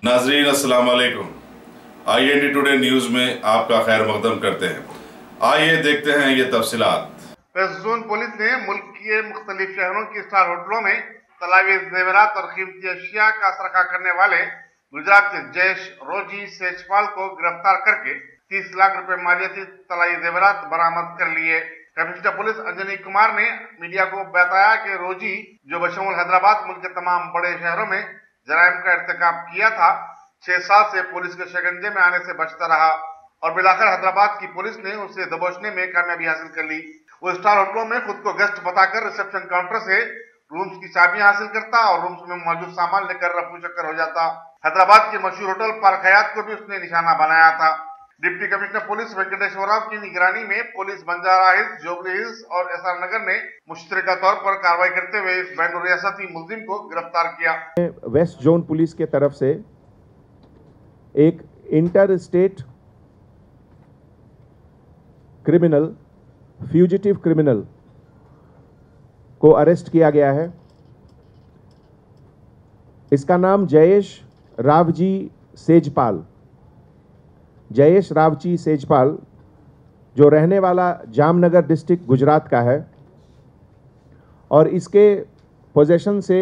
नाजरीन अस्सलाम वालेकुम। IND टुडे न्यूज में आपका खैर मकदम करते हैं। आइए देखते हैं ये तफसीलात। वेस्ट जोन पुलिस ने मुल्क के मुख्तलिफ शहरों की स्टार होटलों में तलावी जेवरात और कीमती अशिया का सरका करने वाले गुजरात के जयेश रोजी सेजपाल को गिरफ्तार करके 30 लाख रुपए मालियाती तलाई जेवरात बरामद कर लिए। कमिश्नर पुलिस अंजनी कुमार ने मीडिया को बताया कि रोजी, जो बशमूल हैदराबाद मुल्क के तमाम बड़े शहरों में जराइम का इर्तिकाब किया था, 6 साल से पुलिस के शिकंजे में आने से बचता रहा और बिलाखिर हैदराबाद की पुलिस ने उसे दबोचने में कामयाबी हासिल कर ली। वो स्टार होटलों में खुद को गेस्ट बताकर रिसेप्शन काउंटर से रूम्स की चाबियां हासिल करता और रूम्स में मौजूद सामान लेकर रफू चक्कर हो जाता। हैदराबाद के मशहूर होटल पार्क हयात को भी उसने निशाना बनाया था। Deputy commissioner police Venkateshwar Rao की निगरानी में पुलिस बंजारा हिल्स, जोगरी हिल्स और SR नगर ने मुश्तरका तौर पर कार्रवाई करते हुए इस बैन रियासती मुलजिम को गिरफ्तार किया। वेस्ट जोन पुलिस के तरफ से एक inter state criminal, fugitive criminal को अरेस्ट किया गया है। इसका नाम जयेश रावजी सेजपाल, जयेश रावजी सेजपाल, जो रहने वाला जामनगर डिस्ट्रिक्ट गुजरात का है और इसके पोजेशन से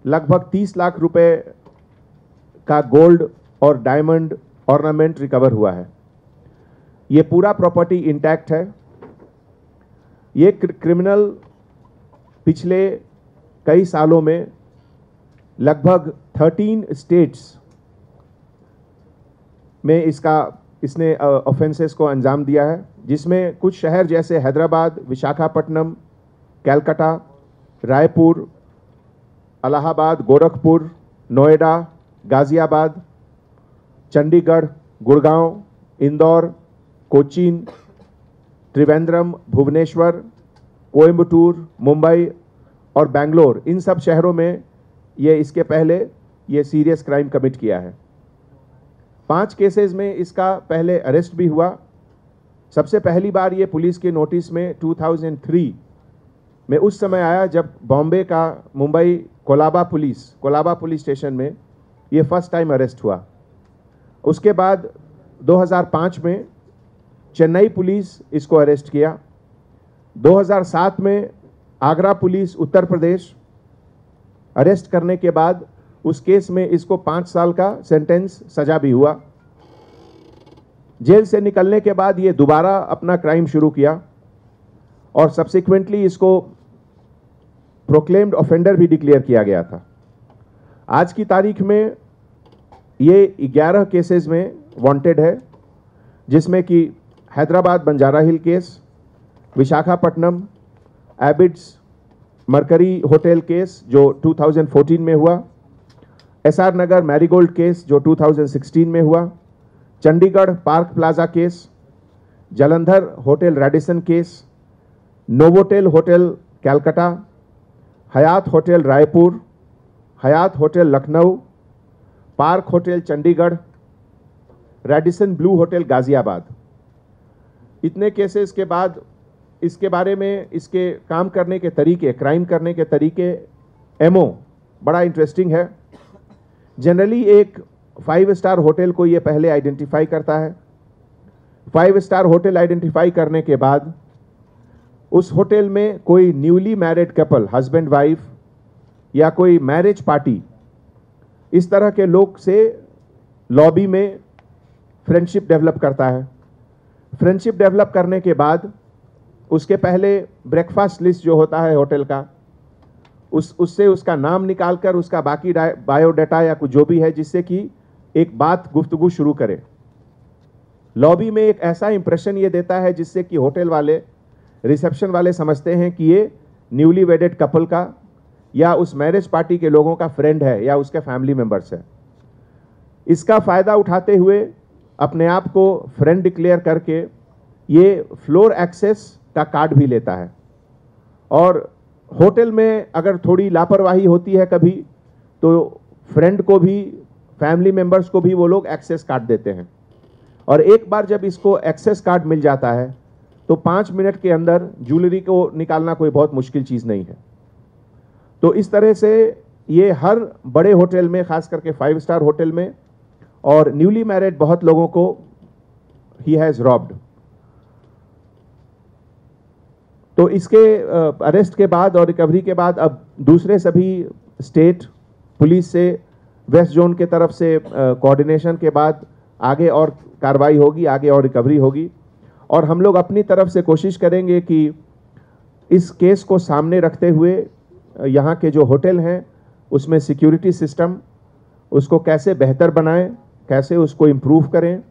लगभग 30 लाख रुपए का गोल्ड और डायमंड ऑर्नामेंट रिकवर हुआ है। ये पूरा प्रॉपर्टी इंटैक्ट है। ये क्रिमिनल पिछले कई सालों में लगभग 13 स्टेट्स में इसने ऑफेंसेस को अंजाम दिया है, जिसमें कुछ शहर जैसे हैदराबाद, विशाखापट्टनम, कलकत्ता, रायपुर, इलाहाबाद, गोरखपुर, नोएडा, गाजियाबाद, चंडीगढ़, गुड़गांव, इंदौर, कोचीन, त्रिवेंद्रम, भुवनेश्वर, कोयम्बटूर, मुंबई और बेंगलोर, इन सब शहरों में इसके पहले ये सीरियस क्राइम कमिट किया है। 5 केसेस में इसका पहले अरेस्ट भी हुआ। सबसे पहली बार ये पुलिस के नोटिस में 2003 में उस समय आया जब बॉम्बे का मुंबई कोलाबा पुलिस स्टेशन में ये फर्स्ट टाइम अरेस्ट हुआ। उसके बाद 2005 में चेन्नई पुलिस इसको अरेस्ट किया। 2007 में आगरा पुलिस उत्तर प्रदेश अरेस्ट करने के बाद उस केस में इसको 5 साल का सेंटेंस सजा भी हुआ। जेल से निकलने के बाद ये दोबारा अपना क्राइम शुरू किया और सब्सिक्वेंटली इसको प्रोक्लेम्ड ऑफेंडर भी डिक्लेयर किया गया था। आज की तारीख में ये 11 केसेस में वांटेड है, जिसमें कि Hyderabad Banjara Hill case, Visakhapatnam Abids Mercury hotel case जो 2014 में हुआ, SR नगर मैरीगोल्ड केस जो 2016 में हुआ, Chandigarh park plaza case, Jalandhar hotel Radisson case, Novotel hotel Calcutta, Hyatt hotel Raipur, Hyatt hotel Lucknow, park hotel Chandigarh, Radisson Blu hotel Ghaziabad. इतने केसेस के बाद इसके बारे में इसके काम करने के तरीके, क्राइम करने के तरीके, एमओ बड़ा इंटरेस्टिंग है। जनरली एक 5 स्टार होटल को ये पहले आइडेंटिफाई करता है। 5 स्टार होटल आइडेंटिफाई करने के बाद उस होटल में कोई newly married couple, husband wife या कोई मैरिज पार्टी, इस तरह के लोग से लॉबी में फ्रेंडशिप डेवलप करता है। फ्रेंडशिप डेवलप करने के बाद उसके पहले ब्रेकफास्ट लिस्ट जो होता है होटल का, उससे उसका नाम निकालकर उसका बाकी बायोडाटा या कुछ जो भी है, जिससे कि एक बात गुफ्तगू शुरू करे। लॉबी में एक ऐसा इंप्रेशन ये देता है जिससे कि होटल वाले, रिसेप्शन वाले समझते हैं कि ये न्यूली वेडेड कपल का या उस मैरिज पार्टी के लोगों का फ्रेंड है या उसके फैमिली मेंबर्स है। इसका फ़ायदा उठाते हुए अपने आप को फ्रेंड डिक्लेयर करके ये फ्लोर एक्सेस का कार्ड भी लेता है और होटल में अगर थोड़ी लापरवाही होती है कभी, तो फ्रेंड को भी, फैमिली मेंबर्स को भी वो लोग एक्सेस कार्ड देते हैं। और एक बार जब इसको एक्सेस कार्ड मिल जाता है तो 5 मिनट के अंदर ज्वेलरी को निकालना कोई बहुत मुश्किल चीज़ नहीं है। तो इस तरह से ये हर बड़े होटल में, खास करके 5 स्टार होटल में और न्यूली मैरिड बहुत लोगों को ही हैज़ रॉब्ड। तो इसके अरेस्ट के बाद और रिकवरी के बाद अब दूसरे सभी स्टेट पुलिस से, वेस्ट जोन के तरफ से कोऑर्डिनेशन के बाद आगे और कार्रवाई होगी, आगे और रिकवरी होगी। और हम लोग अपनी तरफ से कोशिश करेंगे कि इस केस को सामने रखते हुए यहाँ के जो होटल हैं उसमें सिक्योरिटी सिस्टम उसको कैसे बेहतर बनाएं, कैसे उसको इम्प्रूव करें,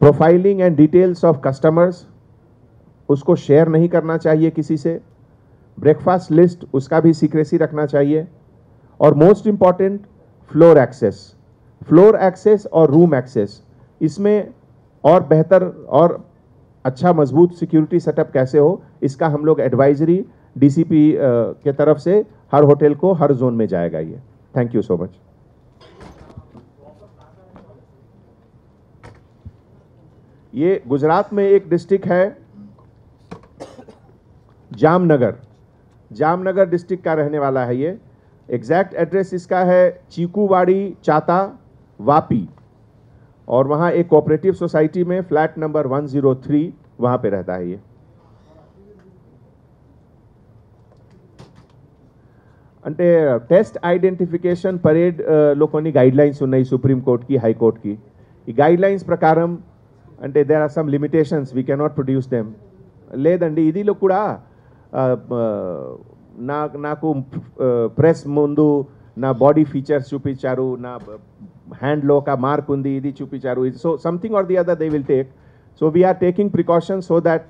profiling and details of customers उसको शेयर नहीं करना चाहिए किसी से, ब्रेकफास्ट लिस्ट उसका भी सीक्रेसी रखना चाहिए, और मोस्ट इम्पॉर्टेंट फ्लोर एक्सेस और रूम एक्सेस, इसमें और बेहतर और अच्छा मजबूत सिक्योरिटी सेटअप कैसे हो, इसका हम लोग एडवाइजरी डीसीपी के तरफ से हर होटल को हर जोन में जाएगा ये। Thank you so much. ये गुजरात में एक डिस्ट्रिक्ट है जामनगर डिस्ट्रिक्ट का रहने वाला है ये। एग्जैक्ट एड्रेस इसका है चीकूवाड़ी चाता वापी, और वहाँ एक कोऑपरेटिव सोसाइटी में फ्लैट नंबर 103 वहाँ पे रहता है ये। అంటే టెస్ట్ ఐడెంటిఫికేషన్ పరేడ్ లోని గైడ్ లైన్స్ ఉన్నాయి సుప్రీం కోర్టుకి, హైకోర్టుకి. ఈ గైడ్ లైన్స్ ప్రకారం అంటే there are some limitations, we cannot produce them. లేదండి ఇదిలో కూడా నాకు ప్రెస్ ముందు నా బాడీ ఫీచర్స్ చూపించారు, నా హ్యాండ్లో ఒక మార్క్ ఉంది, ఇది చూపించారు. So something or the other they will take. So we are taking precautions so that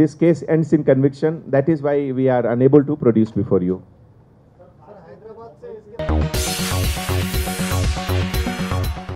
this case ends in conviction. That is why we are unable to produce before you.